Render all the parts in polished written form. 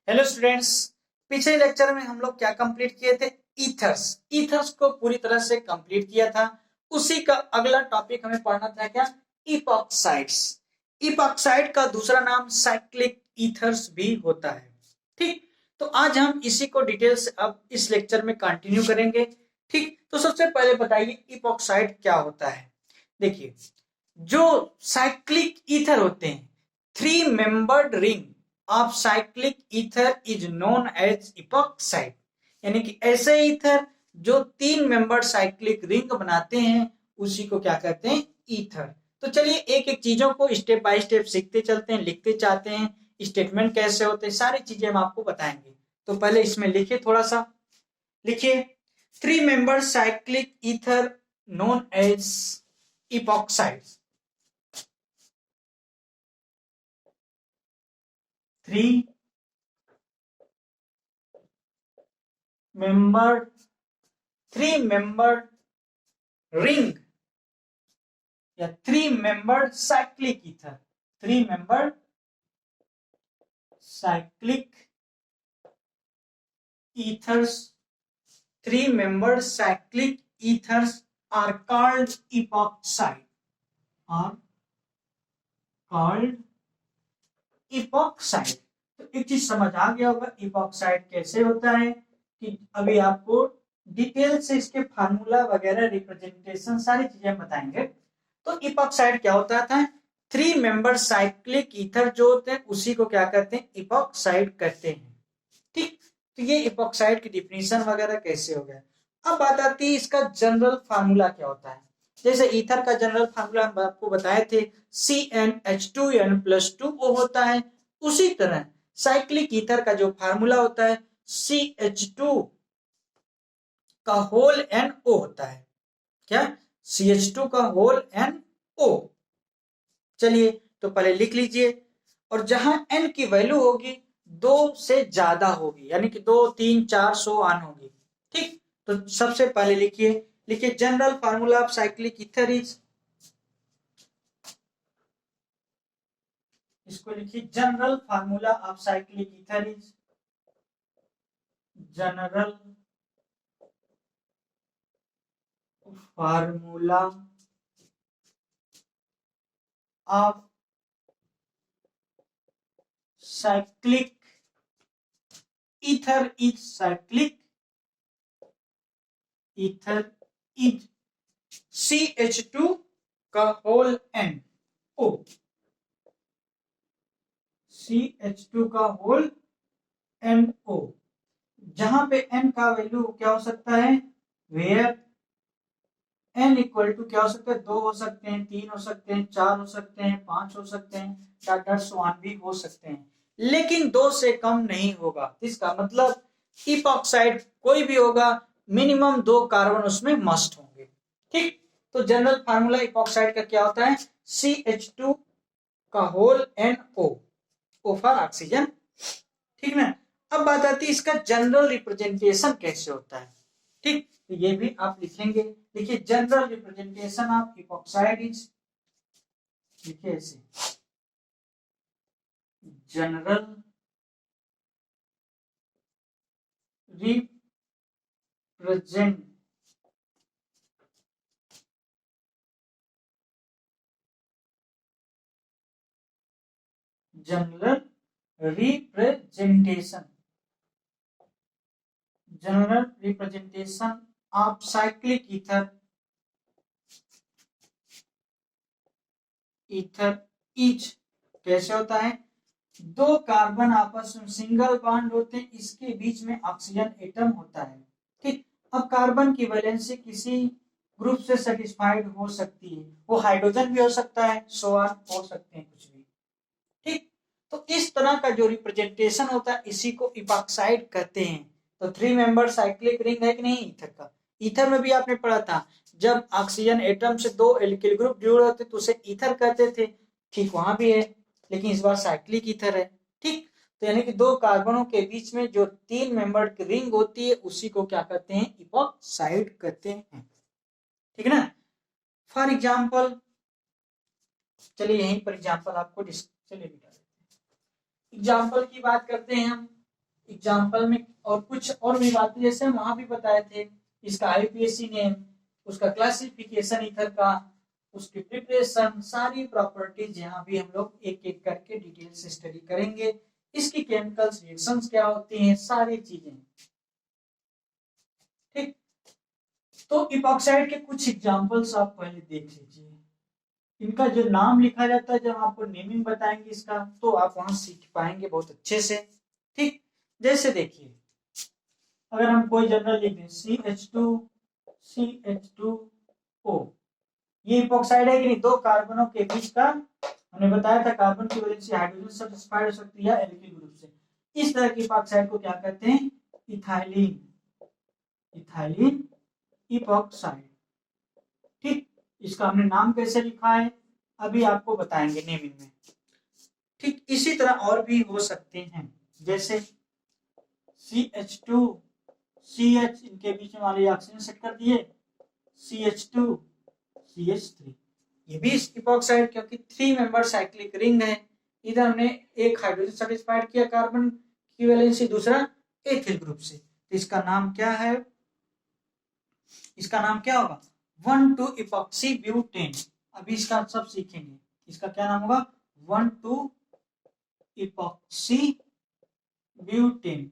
Hello students. पिछले lecture में हम लोग क्या कंप्लीट किए थे? ईथर्स। ईथर्स को पूरी तरह से कंप्लीट किया था। उसी का अगला टॉपिक हमें पढ़ना था क्या? इपॉक्साइड्स। इपॉक्साइड का दूसरा नाम साइक्लिक ईथर्स भी होता है। ठीक, तो आज हम इसी को डिटेल से अब इस लेक्चर में कंटिन्यू करेंगे। ठीक, तो सबसे पहले बताइए इपॉक्साइड क्या होता है। देखिए, जो साइक्लिक ईथर होते हैं, three membered ring of cyclic ether is known as epoxide. यानी कि ऐसे ईथर जो तीन मेंबर्ड साइक्लिक रिंग बनाते हैं उसी को क्या कहते हैं? ईथर। तो चलिए एक एक चीजों को स्टेप बाय स्टेप सीखते चलते हैं, लिखते चाहते हैं, स्टेटमेंट कैसे होते हैं, सारी चीजें हम आपको बताएंगे। तो पहले इसमें लिखिए, थोड़ा सा लिखिए। Three membered cyclic ether known as epoxide. three membered three membered ring या three membered cyclic ether, three membered cyclic ethers, three membered cyclic ethers are called epoxide, are called epoxide। तो एक चीज समझ आ गया होगा इपॉक्साइड कैसे होता है, कि अभी आपको डिटेल से इसके फार्मूला वगैरह रिप्रेजेंटेशन सारी चीजें बताएंगे। तो इपॉक्साइड क्या होता था? थ्री मेंबर साइक्लिक ईथर जो होते हैं उसी को क्या कहते हैं? इपॉक्साइड कहते हैं। ठीक, तो ये इपॉक्साइड की डिफिनीशन वगैरह कैसे हो गया। अब बात आती है इसका जनरल फार्मूला क्या होता है। जैसे ईथर का जनरल फार्मूला हम आपको बताए थे, CnH2n+2O होता है। उसी तरह साइक्लिक ईथर का जो फार्मूला होता है CH2 का होल NO होता है। क्या? CH2 का होल NO। चलिए तो पहले लिख लीजिए, और जहां n की वैल्यू होगी 2 से ज्यादा होगी, यानी कि 2, 3, 4, 100 आन होगी। ठीक, तो सबसे पहले लिखिए general formula of cyclic ether is, इसको लिखिए general formula of cyclic ether is, general formula of cyclic ether is, cyclic ether is CH2 का होल NO, CH2 का होल NO। जहां पे n का वैल्यू क्या हो सकता है? वेयर n इक्वल टू क्या हो सकता है? 2 हो सकते हैं, 3 हो सकते हैं, 4 हो सकते हैं, 5 हो सकते हैं, टाटा स्वान भी हो सकते हैं, लेकिन 2 से कम नहीं होगा। इसका मतलब इपॉक्साइड कोई भी होगा, मिनिमम 2 कार्बन उसमें मस्ट होंगे। ठीक, तो जनरल फार्मूला इपॉक्साइड का क्या होता है? CH2 का whole NO, O for oxygen. ठीक ना। अब बात आती है इसका जनरल रिप्रेजेंटेशन कैसे होता है। ठीक, तो ये भी आप लिखेंगे। देखिए general representation of epoxide is, लिखिए ऐसे, general represent general representation general representation of cyclic ether is कैसे होता है? 2 कार्बन आपस में सिंगल बॉन्ड होते हैं, इसके बीच में ऑक्सीजन एटम होता है। ठीक, अब कार्बन की वैलेंसी किसी ग्रुप से सेटिस्फाइड हो सकती है, वो हाइड्रोजन भी हो सकता है, सो ऑन हो सकते हैं कुछ भी। ठीक, तो इस तरह का जो रिप्रेजेंटेशन होता है इसी को इपॉक्साइड कहते हैं। तो थ्री मेंबर साइक्लिक रिंग है कि नहीं ईथर का? ईथर में भी आपने पढ़ा था, जब ऑक्सीजन एटम से 2 एल्किल ग्रुप जुड़े होते तो उसे ईथर कहते थे। ठीक, वहां भी है, लेकिन इस बार साइक्लिक ईथर है। ठीक, तो यानी कि 2 कार्बनों के बीच में जो 3 मेंबर की रिंग होती है उसी को क्या कहते हैं? इपॉक्साइड कहते हैं। ठीक है ना। फॉर एग्जाम्पल, चलिए यहीं पर एग्जाम्पल आपको चलिए एग्जाम्पल की बात करते हैं हम। एग्जाम्पल में और कुछ और भी बातें जैसे हम वहां भी बताए थे, इसका आईपीएसी नेम, उसका क्लासिफिकेशन ईथर का, उसकी प्रिपरेशन, सारी प्रॉपर्टीज यहाँ भी हम लोग एक एक करके डिटेल से स्टडी करेंगे। इसकी केमिकल्स रिएक्शंस क्या होती हैं, सारी चीजें। ठीक, तो इपॉक्साइड के कुछ एग्जांपल्स आप पहले देख लीजिए। इनका जो नाम लिखा जाता है, जब आपको नेमिंग बताएंगे इसका, तो आप वहां सीख पाएंगे बहुत अच्छे से। ठीक, जैसे देखिए, अगर हम कोई जनरल लिख दें CH2CH2O, ये इपॉक्साइड है कि नहीं, दो कार्बनों के बीच का, हमने बताया था कार्बन की वजह से हाइड्रोजन सब्स्टिट्यूट हो सकती है एल्किल ग्रुप से। इस तरह की इपॉक्साइड को क्या कहते हैं, इथाइलिन, इथाइलिन इपॉक्साइड। ठीक, इसका हमने नाम कैसे लिखा है अभी आपको बताएंगे नेमिंग में। ठीक, इसी तरह और भी हो सकते हैं, जैसे CH2 CH, इनके बीच में वाले ऑक्सीजन सेट कर दिए, CH2 CH3, ये भी इपॉक्साइड, क्योंकि 3 मेंबर साइक्लिक रिंग है। इधर हमने एक हाइड्रोजन सेटिस्फाइड किया कार्बन की वैलेंसी, दूसरा एथिल ग्रुप से, तो इसका नाम क्या है, इसका नाम क्या होगा, 1,2 इपॉक्सी ब्यूटेन। अभी इसका सब सीखेंगे, इसका क्या नाम होगा, 1,2 इपॉक्सी ब्यूटेन।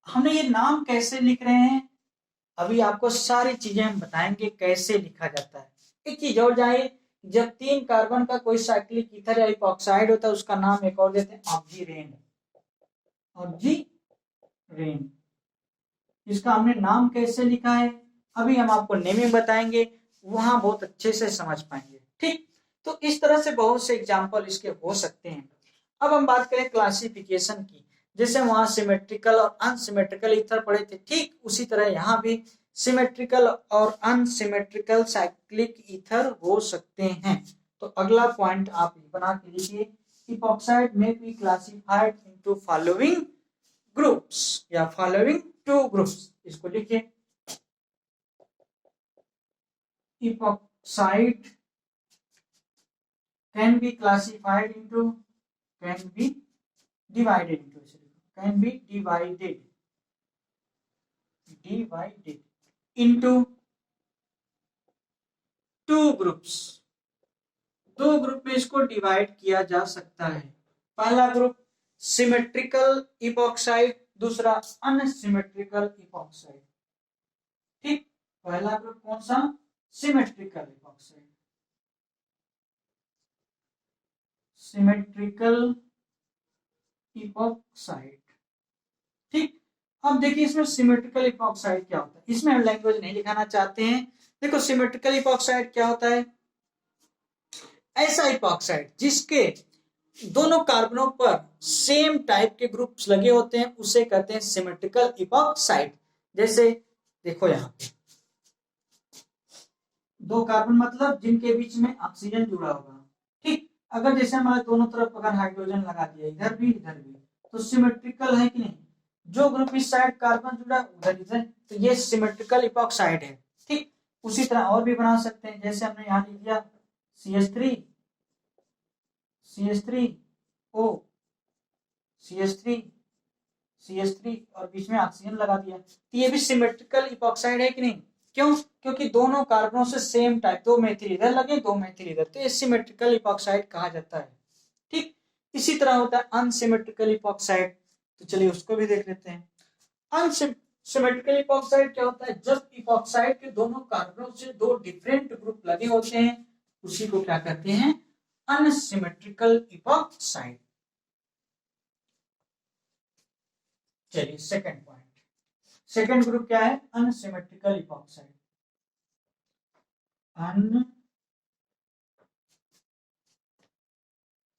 हमने ये नाम कैसे लिख रहे हैं, अभी आपको सारी चीजें हम बताएंगे कैसे लिखा जाता है। एक चीज और जाए, जब 3 कार्बन का कोई साइक्लिक ईथर या इपॉक्साइड होता है, उसका नाम एक और देते हैं ऑक्सीरेन, ऑक्सीरेन। इसका हमने नाम कैसे लिखा है, अभी हम आपको नेमिंग बताएंगे, वहां बहुत अच्छे से समझ पाएंगे। ठीक, तो इस तरह से बहुत से एग्जाम्पल इसके हो सकते हैं। अब हम बात करें क्लासिफिकेशन की, जैसे वहां सिमेट्रिकल और अनसिमेट्रिकल ईथर पढ़े थे, ठीक उसी तरह यहाँ भी सिमेट्रिकल और अनसिमेट्रिकल साइक्लिक ईथर हो सकते हैं। तो अगला पॉइंट आप बना के लिखिए, इपॉक्साइड में be classified into following groups या फॉलोइंग 2 ग्रुप्स। इसको लिखिए, epoxide can be classified into, can be divided into, can be divided into 2 groups। 2 group में इसको डिवाइड किया जा सकता है। पहला ग्रुप सिमेट्रिकल इपॉक्साइड, दूसरा अनसिमेट्रिकल इपॉक्साइड। ठीक, पहला ग्रुप कौन सा, सिमेट्रिकल इपॉक्साइड, सिमेट्रिकल इपॉक्साइड। ठीक, अब देखिए इसमें सिमेट्रिकल इपॉक्साइड क्या होता है, इसमें हम लैंग्वेज नहीं दिखाना चाहते हैं। देखो सिमेट्रिकल इपॉक्साइड क्या होता है, ऐसा इपॉक्साइड जिसके दोनों कार्बनों पर सेम टाइप के ग्रुप्स लगे होते हैं, उसे कहते हैं सिमेट्रिकल इपॉक्साइड। जैसे देखो यहाँ पे 2 कार्बन मतलब जिनके बीच में ऑक्सीजन जुड़ा होगा। ठीक, अगर जैसे हमारे दोनों तरफ अगर हाइड्रोजन लगा दिया, इधर भी इधर भी, तो सिमेट्रिकल है कि नहीं, जो ग्रुप इस साइड कार्बन जुड़ा उधर इधर, तो ये सिमेट्रिकल इपॉक्साइड है। ठीक, उसी तरह और भी बना सकते हैं, जैसे हमने यहाँ लिख दिया CH3 CH3O CH3 CH3 और बीच में ऑक्सीजन लगा दिया, तो ये भी सिमेट्रिकल इपॉक्साइड है कि नहीं, क्यों, क्योंकि दोनों कार्बनों से सेम टाइप, 2 मेथिल इधर लगे 2 मेथिल इधर, तो ये सिमेट्रिकल इपॉक्साइड कहा जाता है। ठीक, इसी तरह होता है अनसिमेट्रिकल इपॉक्साइड, तो चलिए उसको भी देख लेते हैं। अनसिमेट्रिकल इपॉक्साइड क्या होता है, जब इपॉक्साइड के दोनों कार्बनों से 2 डिफरेंट ग्रुप लगे होते हैं, उसी को क्या कहते हैं, अनसिमेट्रिकल इपॉक्साइड। चलिए सेकंड पॉइंट, सेकंड ग्रुप क्या है, unsymmetrical epoxide.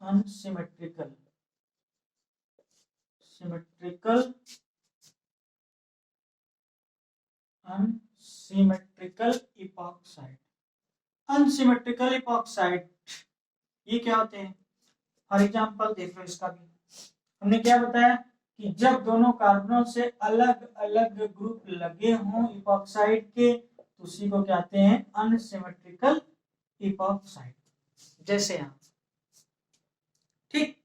Unsymmetrical epoxide. Unsymmetrical epoxide ये क्या होते हैं, फॉर एग्जांपल देख लो, इसका भी हमने क्या बताया कि जब दोनों कार्बनों से अलग अलग ग्रुप लगे हों इपॉक्साइड के, तो उसी को कहते हैं अनसिमेट्रिकल इपॉक्साइड। जैसे यहां, ठीक,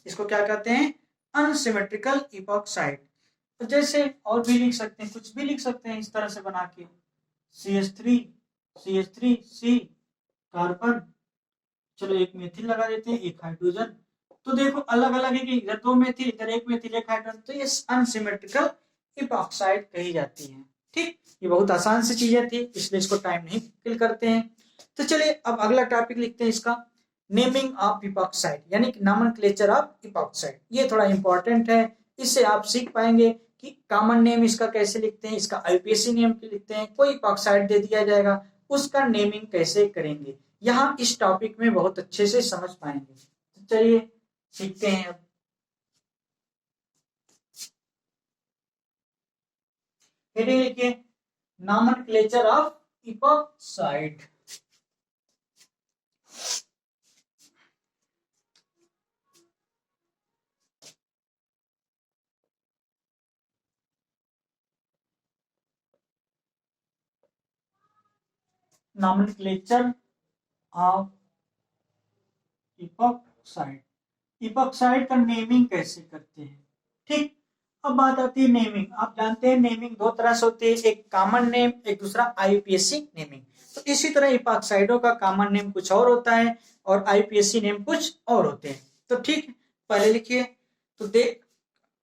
इसको क्या कहते हैं, अनसिमेट्रिकल इपॉक्साइड। तो जैसे और भी लिख सकते हैं, कुछ भी लिख सकते हैं इस तरह से बना के, CH3 कार्बन, चलो एक मेथिल लगा देते हैं, एक हाइड्रोजन। तो देखो अलग अलग है कि इधर 2 मेथिल, इधर 1 मेथिल, 1 हाइड्रोजन, तो ये अनसिमेट्रिकल इपॉक्साइड कही जाती है। ठीक, ये बहुत आसान सी चीजें थी, इसलिए इसको टाइम नहीं किल करते हैं। तो चलिए अब अगला टॉपिक लिखते हैं इसका, नेमिंग ऑफ इपॉक्साइड, यानी कि नॉमेनक्लेचर ऑफ इपॉक्साइड। ये थोड़ा इंपॉर्टेंट है, इससे आप सीख पाएंगे कि कॉमन नेम इसका कैसे लिखते हैं, इसका आईपीएसी नेम लिखते हैं, कोई इपॉक्साइड दे दिया जाएगा उसका नेमिंग कैसे करेंगे, यहाँ इस टॉपिक में बहुत अच्छे से समझ पाएंगे। तो चलिए सीखते हैं अब। हेडिंग लिखिए, nomenclature of epoxide. Nomenclature of epoxide, epoxide का नेमिंग कैसे करते हैं। ठीक, अब बात आती है नेमिंग। आप जानते हैं नेमिंग दो तरह से होती है, एक कॉमन नेम, एक दूसरा आईयूपीएसी नेमिंग। तो इसी तरह इपॉक्साइडों का कॉमन नेम कुछ और होता है और आईयूपीएसी नेम कुछ और होते हैं। तो ठीक, पहले लिखिए, तो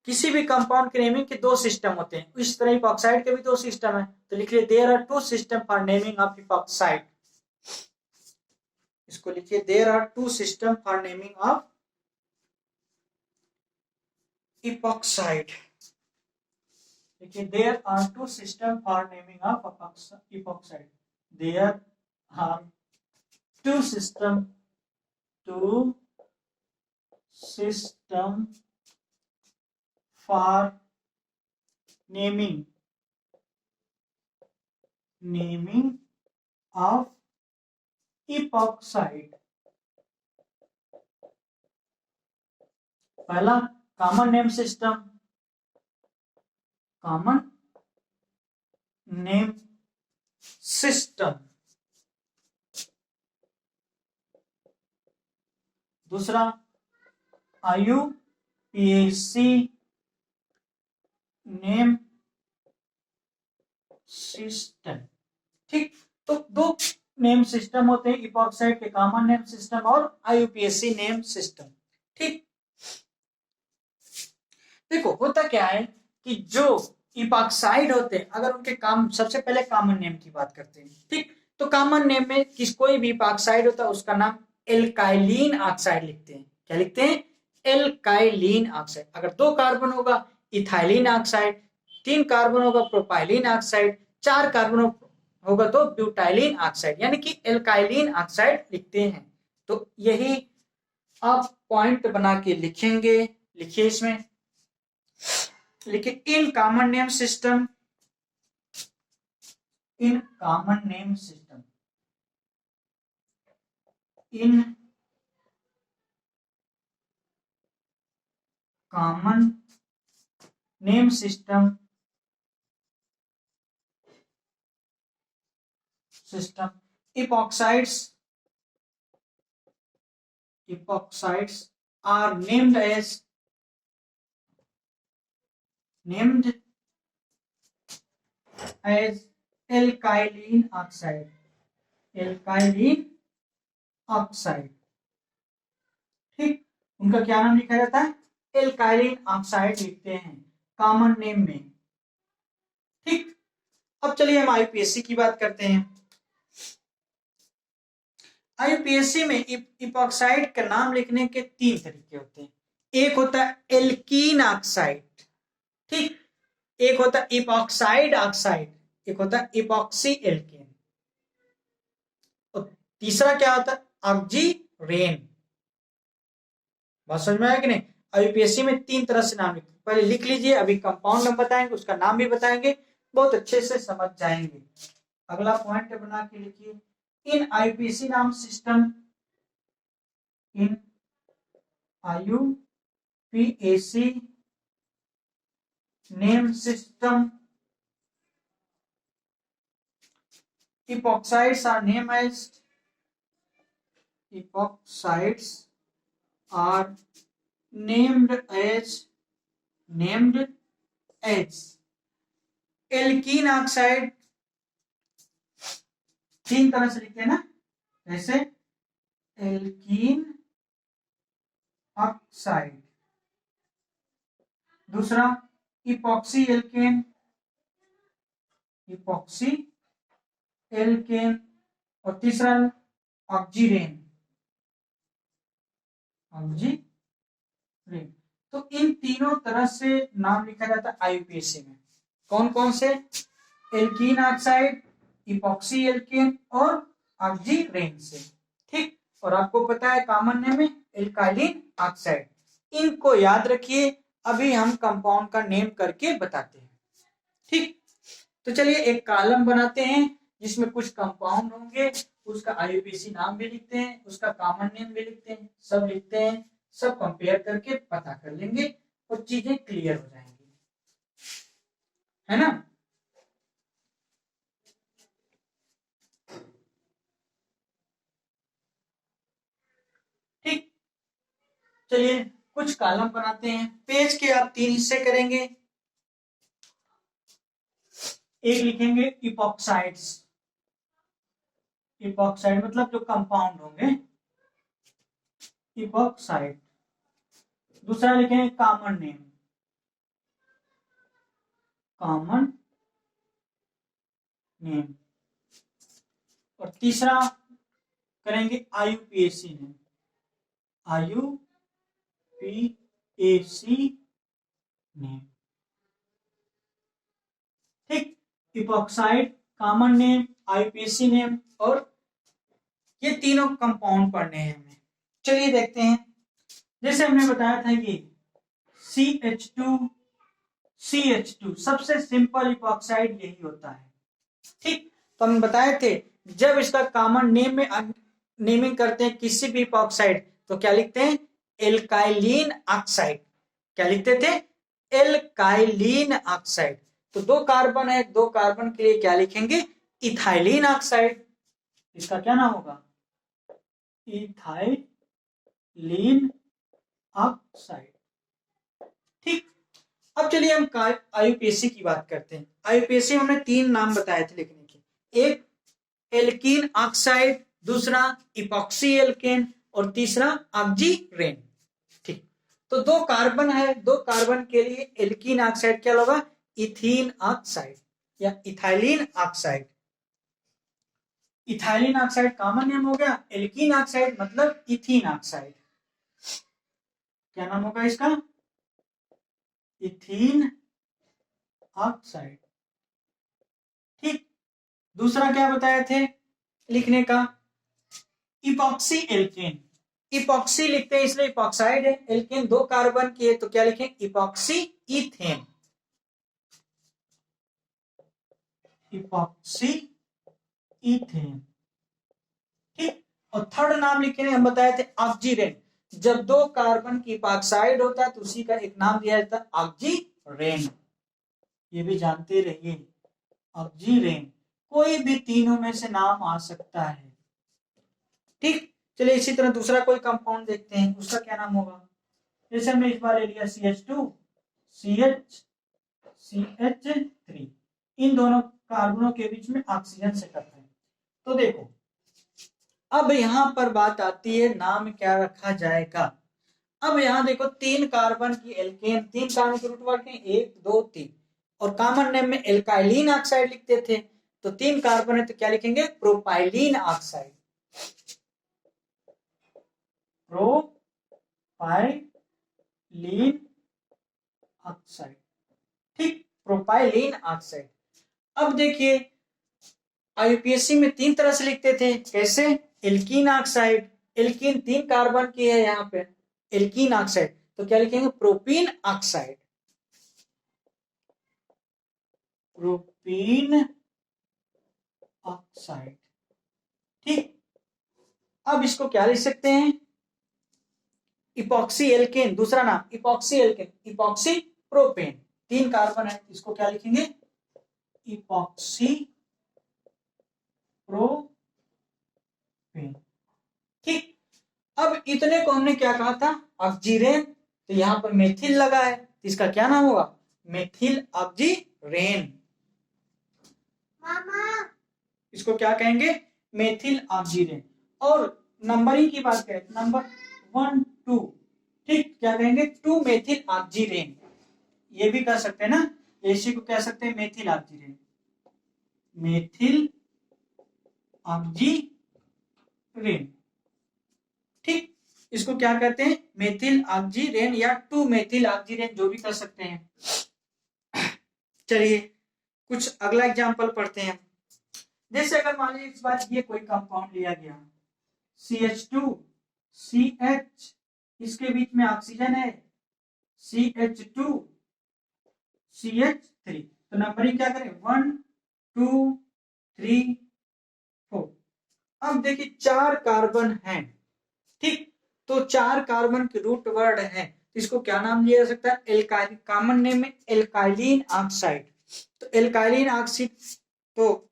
किसी भी कंपाउंड के नेमिंग के दो सिस्टम होते हैं, इस तरह इपॉक्साइड के भी दो सिस्टम है। तो लिखिए, there are two system for naming of epoxide. इसको लिखिए, there are two system for naming of epoxide. देखिए, there are two system for naming of epoxide. There are two system for naming of epoxide. पहला common name system, common name system. दूसरा IUPAC name system. ठीक, तो दो name system होते हैं epoxide के, common name system और IUPAC name system. ठीक, देखो होता क्या है कि जो इपॉक्साइड होते हैं, अगर उनके काम, सबसे पहले कॉमन नेम की बात करते हैं। ठीक, तो कॉमन नेम में कोई भी इपॉक्साइड होता है उसका नाम एल्काइलिन ऑक्साइड लिखते हैं। क्या लिखते हैं? एल्काइलिन ऑक्साइड। अगर 2 कार्बन होगा इथाइलिन ऑक्साइड, 3 कार्बन होगा प्रोपाइलिन ऑक्साइड, 4 कार्बन होगा तो ब्यूटाइलिन ऑक्साइड, यानी कि एल्काइलिन ऑक्साइड लिखते हैं। तो यही आप पॉइंट बना के लिखेंगे। लिखिए इसमें, लिखिए in common name system, in common name system, in common name system epoxides are named as alkyline oxide, alkyline oxide। ठीक, उनका क्या नाम लिखा जाता है? एल्काइलिन ऑक्साइड लिखते हैं कॉमन नेम में। ठीक, अब चलिए हम आईयूपीएसी की बात करते हैं। आईयूपीएसी में इपॉक्साइड का नाम लिखने के 3 तरीके होते हैं। एक होता है एल्कीन ऑक्साइड, ठीक, एक होता है इपॉक्साइड ऑक्साइड, एक होता है इपॉक्सी एल्केन, और तीसरा क्या होता है? ऑक्जीरेन। बात समझ में आया कि नहीं? आईयूपीएसी में 3 तरह से नाम लिखते हैं, पहले लिख लीजिए, अभी कंपाउंड नाम बताएंगे, उसका नाम भी बताएंगे, बहुत अच्छे से समझ जाएंगे। अगला पॉइंट बना के लिखिए, इन आईयूपीएसी नाम system, in IUPAC name system epoxides are named as named H. Alkene oxide तीन तरह से लिखते हैं ना, जैसे एल्कीन ऑक्साइड, दूसरा इपॉक्सी एल्केन, इपॉक्सी एल्केन, और तीसरा ऑक्जीरेन, ऑक्जीरेन। तो इन तीनों तरह से नाम लिखा जाता है आईयूपीएसी में। कौन कौन से? एल्कीन ऑक्साइड, इपॉक्सी एल्केन और ऑक्जीरेन से। ठीक, और आपको पता है कॉमन नेम है एल्काइलिन ऑक्साइड। इनको याद रखिए, अभी हम कंपाउंड का नेम करके बताते हैं। ठीक, तो चलिए एक कॉलम बनाते हैं जिसमें कुछ कंपाउंड होंगे, उसका आईयूपीएसी नाम भी लिखते हैं, उसका कॉमन नेम भी लिखते हैं, सब लिखते हैं, सब कंपेयर करके पता कर लेंगे और चीजें क्लियर हो जाएंगी, है ना। ठीक, चलिए कुछ कॉलम बनाते हैं। पेज के आप 3 हिस्से करेंगे। एक लिखेंगे इपॉक्साइड्स, इपॉक्साइड मतलब जो कंपाउंड होंगे, इपॉक्साइड। दूसरा लिखेंगे कॉमन नेम, कॉमन नेम। और तीसरा करेंगे आईयूपीएसी नेम, आईयूपीएसी नेम। ठीक, epoxide, common name, IUPAC name, और ये तीनों कंपाउंड पढ़ने हैं हमें। चलिए देखते हैं। जैसे हमने बताया था कि CH2 सबसे सिंपल इपॉक्साइड यही होता है। ठीक, तो हम बताए थे जब इसका कॉमन नेम में नेमिंग करते हैं किसी भी इपॉक्साइड तो क्या लिखते हैं? एल्काइलिन ऑक्साइड। क्या लिखते थे? एल्काइलिन ऑक्साइड। तो 2 कार्बन है, 2 कार्बन के लिए क्या लिखेंगे? Ethylene oxide. इसका क्या नाम होगा? Ethylene oxide. ठीक, अब चलिए हम आईयूपीएसी की बात करते हैं। आईयूपीएसी हमने 3 नाम बताए थे लिखने के, एक एल्कीन ऑक्साइड, दूसरा इपॉक्सी एल्केन और तीसरा ऑक्जीरेन। ठीक, तो 2 कार्बन है, 2 कार्बन के लिए एल्कीन ऑक्साइड क्या होगा? इथीन ऑक्साइड या ethylene oxide. Ethylene oxide common name हो गया, एल्कीन ऑक्साइड मतलब इथीन ऑक्साइड। क्या नाम होगा इसका? Ethene oxide. ठीक, दूसरा क्या बताए थे लिखने का? Epoxy alkane. इपॉक्सी लिखते हैं इसलिए इपॉक्साइड है, एल्केन 2 कार्बन की है तो क्या लिखें? Epoxy ethane, epoxy ethane. ठीक, और थर्ड नाम लिखे हम बताए थे ऑक्जीरेन। जब 2 कार्बन की इपॉक्साइड होता है तो उसी का एक नाम दिया जाता है ऑक्जीरेन। ये भी जानते रहिए, ऑक्जीरेन। कोई भी तीनों में से नाम आ सकता है। ठीक, चलिए इसी तरह दूसरा कोई कंपाउंड देखते हैं, उसका क्या नाम होगा। जैसे हमने इस बार ले लिया CH2, CH3। इन दोनों कार्बनों के बीच में ऑक्सीजन से करते हैं। तो देखो अब यहां पर बात आती है नाम क्या रखा जाएगा। अब यहां देखो 3 कार्बन की एल्केन, 3 कार्बन के रूट वर्ड 1 2 3, और कॉमन नेम में एल्काइलिन ऑक्साइड लिखते थे। तो 3 कार्बन है तो क्या लिखेंगे? Propylene oxide, propylene oxide. ठीक, प्रोपाइलिन ऑक्साइड। अब देखिए आईयूपीएसी में 3 तरह से लिखते थे, कैसे? एल्कीन ऑक्साइड, एल्कीन 3 कार्बन की है यहां पे, एल्कीन ऑक्साइड तो क्या लिखेंगे? Propene oxide, propene oxide. ठीक, अब इसको क्या लिख सकते हैं? इपॉक्सी एल्केन, दूसरा नाम epoxy alkane, epoxy propane. 3 carbon है, इसको क्या लिखेंगे? Epoxy propane. ठीक, अब इतने को हमने क्या कहा था? ऑक्जीरेन। तो यहां पर मेथिल लगा है तो इसका क्या नाम होगा? Methyl oxirane. इसको क्या कहेंगे? Methyl oxirane. और नंबरिंग की बात करें, नंबर 1 2, ठीक, क्या कहेंगे? 2 मेथिल ऑक्सीरेन, ये भी कह सकते हैं ना, इसी को कह सकते हैं मेथिल ऑक्सीरेन, मेथिल ऑक्सीरेन, ठीक। इसको क्या कहते हैं? मेथिल ऑक्सीरेन या 2 मेथिल ऑक्सीरेन, जो भी कर सकते हैं। चलिए कुछ अगला एग्जांपल पढ़ते हैं। जैसे अगर मान लीजिए इस बार ये कोई कंपाउंड लिया गया, CH2 CH, इसके बीच में ऑक्सीजन है CH2 CH3, तो नंबरिंग क्या करें? 1 2 3 4। अब देखिए 4 कार्बन हैं, ठीक, तो 4 कार्बन के रूट वर्ड है, इसको क्या नाम लिया जा सकता है? एल्काइलिन, कॉमन नेम में एल्काइलिन ऑक्साइड। तो एल्काइलिन ऑक्साइड, तो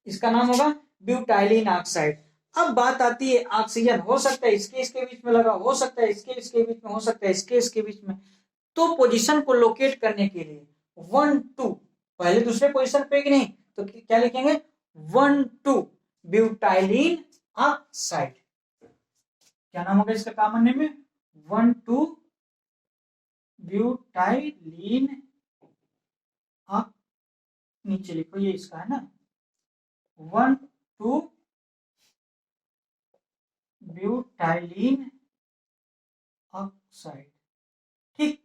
इसका नाम होगा ब्यूटाइलिन ऑक्साइड। अब बात आती है ऑक्सीजन, हो सकता है इसके बीच में लगा, हो सकता है इसके बीच में, हो सकता है इसके बीच में। तो पोजीशन को लोकेट करने के लिए 1 2, पहले दूसरे पोजीशन पे कि नहीं, तो क्या लिखेंगे? 1 2 ब्यूटाइलिन ऑक्साइड। क्या नाम होगा इसका कॉमन नेम में? 1 2 ब्यूटाइलिन, नीचे लिखो, ये इसका है ना, 1 2 ब्यूटाइलिन ऑक्साइड, ठीक।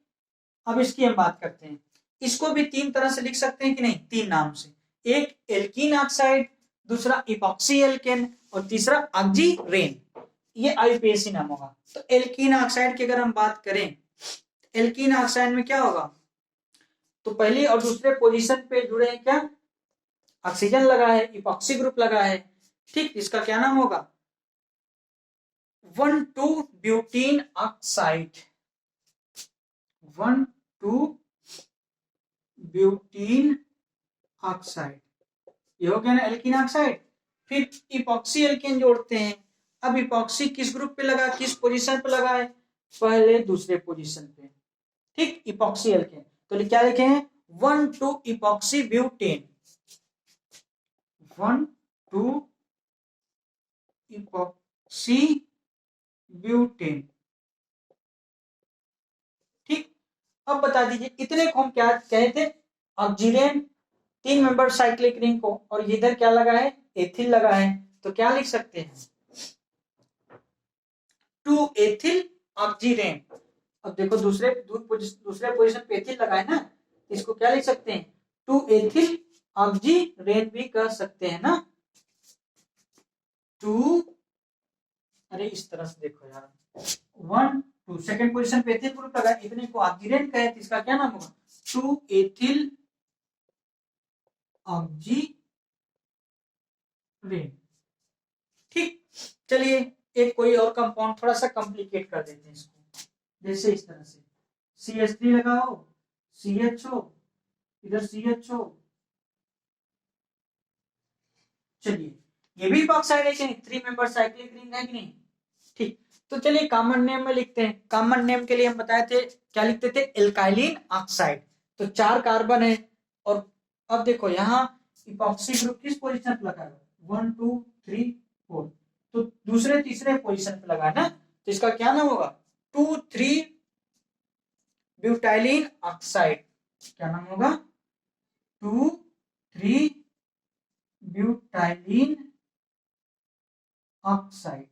अब इसकी हम बात करते हैं, इसको भी 3 तरह से लिख सकते हैं कि नहीं? 3 नाम से, एक एल्कीन ऑक्साइड, दूसरा इपॉक्सी एल्केन, और तीसरा ऑक्सीरेन। ये आईयूपीएसी नाम होगा। तो एल्कीन ऑक्साइड की अगर हम बात करें, एल्कीन ऑक्साइड में क्या होगा? तो पहले और दूसरे पोजीशन पे जुड़े हैं क्या? ऑक्सीजन लगा है, इपॉक्सी ग्रुप लगा है, ठीक। इसका क्या नाम होगा? 1 2 ब्यूटीन ऑक्साइड, 1 2 ब्यूटीन ऑक्साइड, ये हो गया ना एल्कीन ऑक्साइड। फिर इपॉक्सी एल्केन जोड़ते हैं। अब इपॉक्सी किस ग्रुप पे लगा, किस पोजीशन पे लगा है? पहले दूसरे पोजीशन पे, ठीक, इपॉक्सी एल्केन। तो क्या लिखे हैं? 1 2 इपॉक्सी ब्यूटेन, 1 2 इपॉक्सी ब्यूटेन, ठीक। अब बता दीजिए इतने को हम क्या कहे थे? ऑक्सीजन, 3 मेंबर साइक्लिक रिंग को, और इधर क्या लगा है? एथिल लगा है। तो क्या लिख सकते हैं? 2 एथिल ऑक्सीजन। अब देखो दूसरे पोजीशन पे एथिल लगा है ना, इसको क्या लिख सकते हैं? 2 एथिल ऑक्सीजन भी कह सकते हैं ना। 2, अरे इस तरह से देखो यार, 1 2, सेकंड पोजीशन पे एथिल ग्रुप लगा, इतने को ऑक्सीजन कहे, तो इसका क्या नाम होगा? 2 एथिल ऑक्सीजन, ठीक। चलिए एक कोई और कंपाउंड थोड़ा सा कॉम्प्लिकेट कर देते हैं इसको, जैसे इस तरह से CH3 लगाओ, CHO, इधर CHO, चलिए ये भी इपॉक्साइड है कि नहीं? 3 मेंबर साइक्लिक रिंग है कि नहीं, ठीक। तो चलिए कॉमन नेम में लिखते हैं। कॉमन नेम के लिए हम बताए थे, क्या लिखते थे? एल्काइलिन ऑक्साइड। तो 4 कार्बन है, और अब देखो यहाँ इपॉक्सी ग्रुप किस पोजीशन पे लगा है? 1 2 3 4, तो दूसरे तीसरे पोजीशन पे लगा है ना, तो इसका क्या नाम होगा? 2 3 ब्यूटाइलिन ऑक्साइड। क्या नाम होगा? 2 3 ब्यूटाइलिन ऑक्साइड,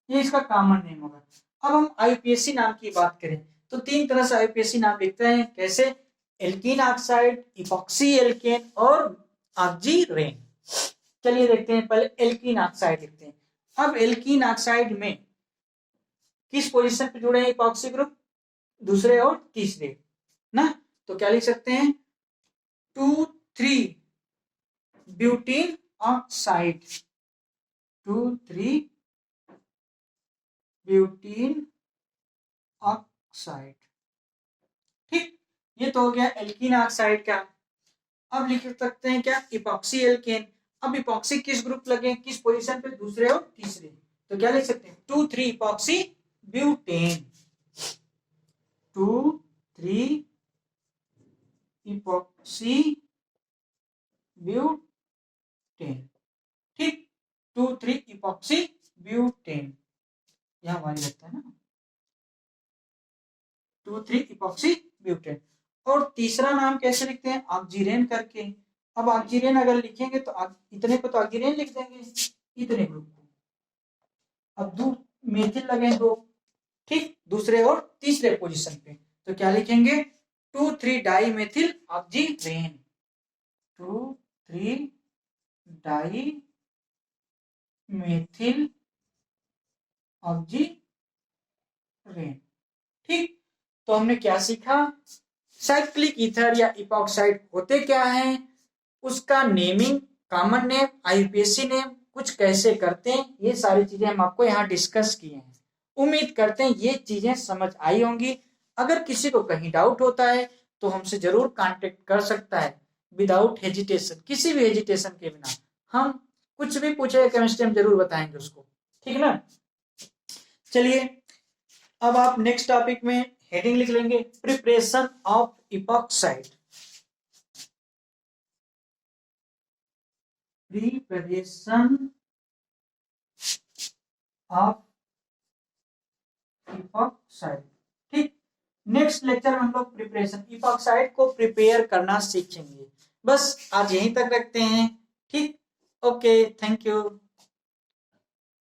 ये इसका कॉमन नेम होगा। अब हम आईयूपीएसी नाम की बात करें, तो 3 तरह से आईयूपीएसी नाम लिखते हैं। कैसे? एल्कीन ऑक्साइड, इपॉक्सी एल्केन, और ऑक्सीरेन। चलिए देखते हैं, पहले एल्कीन ऑक्साइड लिखते हैं। अब एल्कीन ऑक्साइड में किस पोजीशन पे जुड़े हैं इपॉक्सी ग्रुप? दूसरे और तीसरे ना, तो क्या लिख सकते हैं? 2 3 ब्यूटीन ऑक्साइड, 2 3 ब्यूटीन ऑक्साइड, ठीक। ये तो हो गया एल्कीन ऑक्साइड का। अब लिख सकते हैं क्या? Epoxy alkane. अब इपॉक्सी किस ग्रुप लगे, किस पोजीशन पे? दूसरे और तीसरे, तो क्या लिख सकते हैं? 2 3 इपॉक्सी ब्यूटेन, 2 3 इपॉक्सी ब्यूटेन, ठीक, 2,3 इपॉक्सी ब्यूटेन, यहाँ वाली लगता है ना, 2,3 इपॉक्सी ब्यूटेन। और तीसरा नाम कैसे लिखते हैं, ऑक्सीरेन करके। अब ऑक्सीरेन अगर लिखेंगे तो इतने को तो ऑक्सीरेन लिख देंगे, इतने ग्रुप को। अब दो मेथिल लगे दो, ठीक, दूसरे और तीसरे पोजीशन पे, तो क्या लिखेंगे, 2,3 die methyl oxirane, 2,3 die methyl oxirane, ठीक। तो हमने क्या सीखा, साइक्लिक ईथर या इपॉक्साइड होते क्या हैं, उसका naming, common name, IUPAC name, कुछ कैसे करते हैं, ये सारी चीजें हम आपको यहाँ डिस्कस किए हैं। उम्मीद करते हैं ये चीजें समझ आई होंगी। अगर किसी को कहीं डाउट होता है तो हमसे जरूर कांटेक्ट कर सकता है, विदाउट हेजिटेशन, किसी भी हेजिटेशन के बिना। हम कुछ भी पूछे केमिस्ट्री हम जरूर बताएंगे उसको, ठीक ना। चलिए अब आप नेक्स्ट टॉपिक में हेडिंग लिख लेंगे, preparation of epoxide, preparation of epoxide, ठीक। नेक्स्ट लेक्चर में हम लोग प्रिपरेशन इपॉक्साइड को प्रिपेयर करना सीखेंगे। बस आज यहीं तक रखते हैं, ठीक, ओके, थैंक यू।